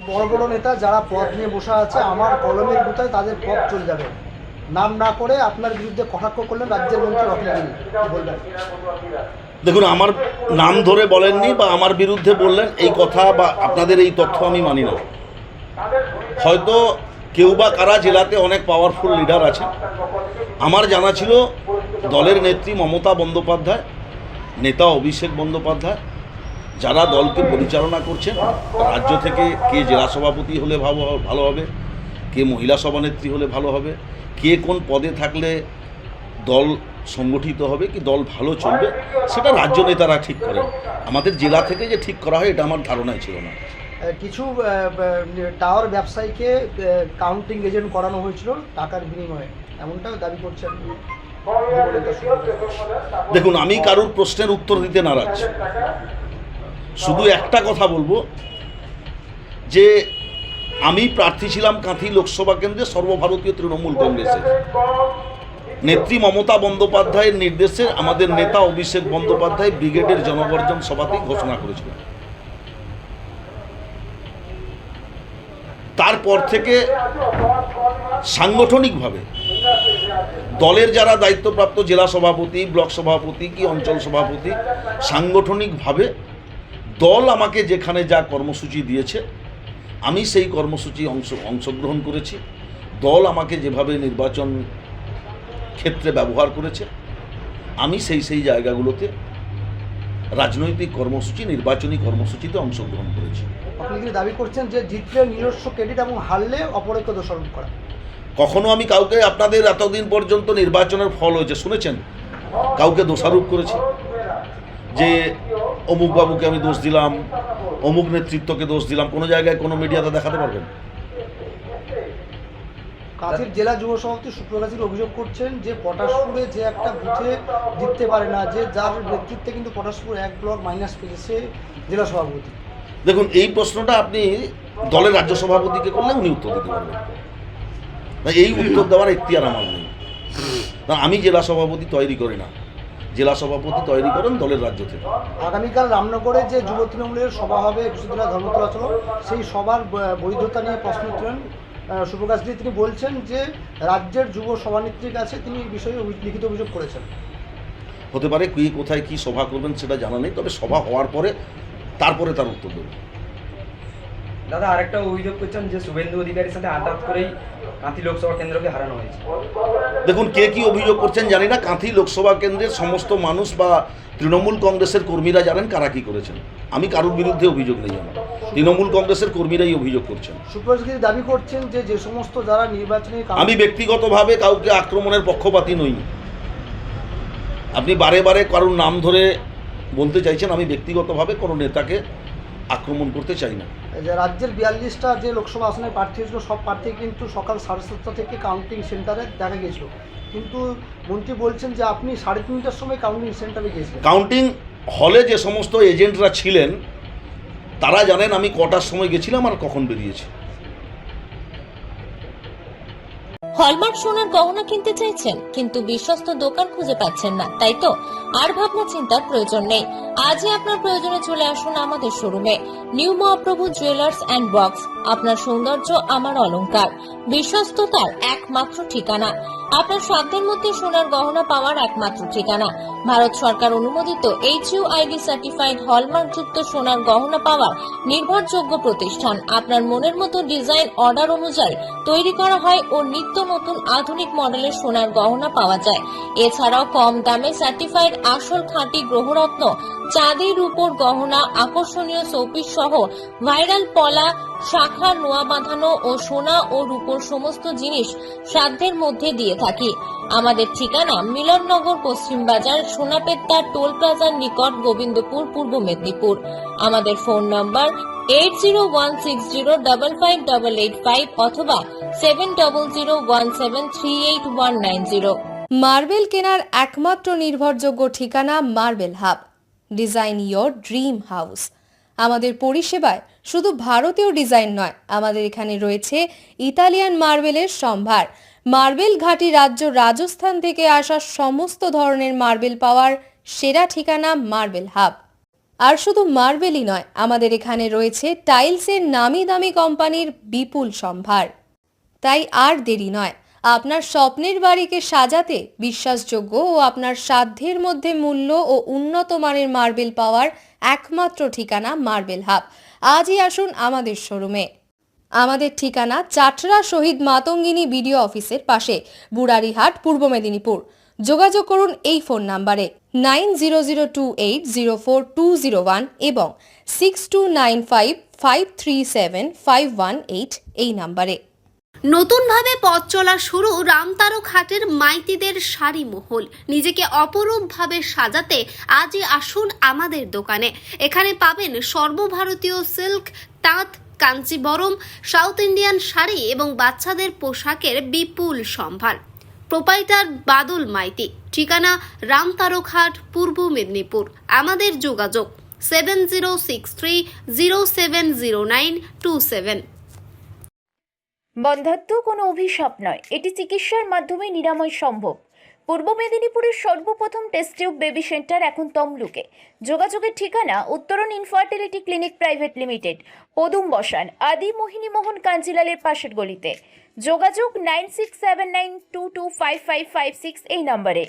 বড় বড় নেতা যারা পদ নিয়ে বসে আছে, আমার কলমের গুতায় তাদের পদ চলে যাবে, নাম না করে আপনার বিরুদ্ধে কটাক্ষ করলেন রাজ্যের মন্ত্রী রত্নগিরি, কি বলবেন? দেখুন, আমার নাম ধরে বলেননি বা আমার বিরুদ্ধে বললেন এই কথা বা আপনাদের এই তথ্য আমি মানি না। হয়তো কেউ বা কারা জেলাতে অনেক পাওয়ারফুল লিডার আছে। আমার জানা ছিল দলের নেত্রী মমতা বন্দ্যোপাধ্যায়, নেতা অভিষেক বন্দ্যোপাধ্যায় যারা দলকে পরিচালনা করছেন, রাজ্য থেকে কে জেলা সভাপতি হলে ভালো হবে, কে মহিলা সভানেত্রী হলে ভালো হবে, কে কোন পদে থাকলে দল সংগঠিত হবে, কি দল ভালো চলবে, সেটা রাজ্য নেতারা ঠিক করেন। আমাদের জেলা থেকে যে ঠিক করা হয় এটা আমার ধারণাই ছিল না। কিছু টাওয়ার ব্যবসায়ীকে কাউন্টিং এজেন্ট করানো হয়েছিল টাকার বিনিময়ে, এমনটাও দাবি করছেন। দেখুন, আমি কারুর প্রশ্নের উত্তর দিতে নারাজ। শুধু একটা কথা বলবো যে আমি প্রার্থী ছিলাম কাঁথি লোকসভা কেন্দ্রে সর্বভারতীয় তৃণমূল কংগ্রেসের। নেত্রী মমতা বন্দ্যোপাধ্যায়ের নির্দেশে আমাদের নেতা অভিষেক বন্দ্যোপাধ্যায় ব্রিগেডের জনগর্জন সভাতেই ঘোষণা করেছিলেন। তারপর থেকে সাংগঠনিকভাবে দলের যারা দায়িত্বপ্রাপ্ত জেলা সভাপতি, ব্লক সভাপতি কি অঞ্চল সভাপতি, সাংগঠনিকভাবে দল আমাকে যেখানে যা কর্মসূচি দিয়েছে আমি সেই কর্মসূচি অংশগ্রহণ করেছি। দল আমাকে যেভাবে নির্বাচন ক্ষেত্রে ব্যবহার করেছে আমি সেই জায়গাগুলোতে রাজনৈতিক কর্মসূচি, নির্বাচনী কর্মসূচিতে অংশগ্রহণ করেছি। আপনি কি দাবি করছেন যে জিতলে নিজস্ব ক্রেডিট এবং হারলে অপরকে দোষারোপ করা? কখনো আমি কাউকে, আপনাদের এতদিন পর্যন্ত নির্বাচনের ফল হয়েছে শুনেছেন, কাউকে দোষারোপ করেছি যে অমুক বাবুকে আমি দোষ দিলাম, অমুক নেতৃত্বকে দোষ দিলাম? কোনো জায়গায় কোনো মিডিয়াতে দেখাতে পারবেন? কাঁথির জেলা যুব সভাপতি সুপ্রকাশী অভিযোগ করছেন যে পটাশপুরে যে একটা বুথে জিততে পারে না, যে যার নেতৃত্বে কিন্তু পটাশপুর 1 ব্লক মাইনাস পেয়েছে জেলা সভাপতি। দেখুন, এই প্রশ্নটা আপনি দলের রাজ্য সভাপতিকে করলে উনি উত্তর দিতে পারবেন। এই উত্তর দেওয়ার এখতিয়ার আমার নেই। আমি জেলা সভাপতি তৈরি করি না, জেলা সভাপতি তৈরি করেন দলের রাজ্য থেকে। আগামীকাল রামনগরে যে যুব তৃণমূলের সভা হবে 21 জেলা ধর্মতলা চলো, সেই সভার বৈধতা নিয়ে প্রশ্ন তুলেন সুপ্রকাশ জি। তিনি বলছেন যে রাজ্যের যুব সভানেত্রীর কাছে তিনি এই বিষয়ে লিখিত অভিযোগ করেছেন। হতে পারে কি কোথায় কি সভা করবেন সেটা জানা নেই, তবে সভা হওয়ার পরে তারপরে তার উত্তর দেব। দাদা, আরেকটা অভিযোগ করছেন যে শুভেন্দু অধিকারীর সাথে আঘাত করেই কাঁথি লোকসভা কেন্দ্রকে হারানো হয়েছে। দেখুন, কে কি অভিযোগ করছেন জানি না। কাঁথি লোকসভা কেন্দ্রের সমস্ত মানুষ বা তৃণমূল কংগ্রেসের কর্মীরা জানেন কারা কি করেছেন। আমি কারোর বিরুদ্ধে অভিযোগ নেই, আমার তৃণমূল কংগ্রেসের কর্মীরাই অভিযোগ করছেন। সুপ্রকাশ দাবি করছেন যে যে সমস্ত যারা নির্বাচনী, আমি ব্যক্তিগতভাবে কাউকে আক্রমণের পক্ষপাতী নই। আপনি বারে বারে কারোর নাম ধরে বলতে চাইছেন, আমি ব্যক্তিগতভাবে কোনো নেতাকে আক্রমণ করতে চাই না। রাজ্যের 42টা যে লোকসভা আসনে প্রার্থী হয়েছিল, সব প্রার্থী কিন্তু সকাল 7:30 থেকে কাউন্টিং সেন্টারে দেখা গিয়েছিল, কিন্তু মন্ত্রী বলছেন যে আপনি 3:30টার সময় কাউন্টিং সেন্টারে গিয়েছিলেন। কাউন্টিং হলে যে সমস্ত এজেন্টরা ছিলেন তারা জানেন আমি কটার সময় গেছিলাম আর কখন বেরিয়েছি। হলমার্ক সোনার গহনা কিনতে চাইছেন কিন্তু বিশ্বস্ত দোকান খুঁজে পাচ্ছেন না, তাই তো আর ভাবনা চিন্তার প্রয়োজন নেই। আজই আপনার প্রয়োজনে চলে আসুন আমাদের শোরুমে। New Mahaprabhu jewellers and box, আপনার সৌন্দর্য আমার অলংকার, বিশ্বস্ততার একমাত্র ঠিকানা, আপনার সাধ্যের মধ্যে সোনার গহনা পাওয়ার একমাত্র ঠিকানা। ভারত সরকার অনুমোদিত HUID সার্টিফাইড হলমার্ক যুক্ত সোনার গহনা পাওয়ার নির্ভরযোগ্য প্রতিষ্ঠান। আপনার মনের মতো ডিজাইন অর্ডার অনুযায়ী তৈরি করা হয় ও নিত্য নতুন আধুনিক মডেলের সোনার গহনা পাওয়া যায়। এছাড়াও কম দামে সার্টিফাইড আসল খাঁটি গ্রহরত্ন, চাঁদির উপর গহনা, আকর্ষণীয় শোপিস সহ ভাইরাল পলা, শাখা, নোয়া বাঁধানো ও সোনা ও রূপোর সমস্ত জিনিস সাধ্যের মধ্যে দিয়ে থাকি। আমাদের ঠিকানা মিলননগর, পশ্চিম বাজার, সোনাপেত্তা টোল প্লাজার নিকট, গোবিন্দপুর, পূর্ব মেদিনীপুর। আমাদের ফোন নম্বর 8016055885 অথবা 7001738190। মার্বেল কেনার একমাত্র নির্ভরযোগ্য ঠিকানা marble hub. Design your dream house. আমাদের পরিষেবায় শুধু ভারতীয় ডিজাইন নয়, আমাদের এখানে রয়েছে ইতালিয়ান মার্বেলের সম্ভার। মার্বেল ঘাঁটি রাজ্য রাজস্থান থেকে আসা সমস্ত ধরনের মার্বেল পাওয়ার সেরা ঠিকানা মার্বেল হাব। আর শুধু মার্বেলই নয়, আমাদের এখানে রয়েছে টাইলসের নামি দামি কোম্পানির বিপুল সম্ভার। তাই আর দেরি নয়, আপনার স্বপ্নের বাড়িকে সাজাতে বিশ্বাসযোগ্য ও আপনার সাধ্যের মধ্যে মূল্য ও উন্নত মানের মার্বেল পাওয়ার একমাত্র ঠিকানা মার্বেল হাব। আজই আসুন আমাদের শোরুমে। আমাদের ঠিকানা চাটরা শহীদ মাতঙ্গিনী বিডিও অফিসের পাশে, বুড়ারিহাট, পূর্ব মেদিনীপুর। যোগাযোগ করুন এই ফোন নাম্বারে 9002804201 এবং 6295537518 এই নাম্বারে। নতুনভাবে পথ চলা শুরু রামতারক হাটের মাইতিদের শাড়ি মহল। নিজেকে অপরূপভাবে সাজাতে আজই আসুন আমাদের দোকানে। এখানে পাবেন সর্বভারতীয় সিল্ক, তাঁত, কাঞ্চিবরম, সাউথ ইন্ডিয়ান শাড়ি এবং বাচ্চাদের পোশাকের বিপুল সম্ভার। প্রোপাইটার বাদল মাইতি, ঠিকানা রামতারক হাট, পূর্ব মেদিনীপুর। আমাদের যোগাযোগ 7063070927। বন্ধ্যাত্ব কোনো অভিশাপ নয়, এটি চিকিৎসার মাধ্যমে নিরাময় সম্ভব। পূর্ব মেদিনীপুরের সর্বপ্রথম টেস্ট টিউব বেবি সেন্টার এখন তমলুকে। যোগাযোগের ঠিকানা উত্তরণ ইনফার্টিলিটি ক্লিনিক প্রাইভেট লিমিটেড, পদুম বসান, আদি মোহিনী মোহন কাঞ্জিলালের পাশের গলিতে। যোগাযোগ 9679225556 এই নম্বরে।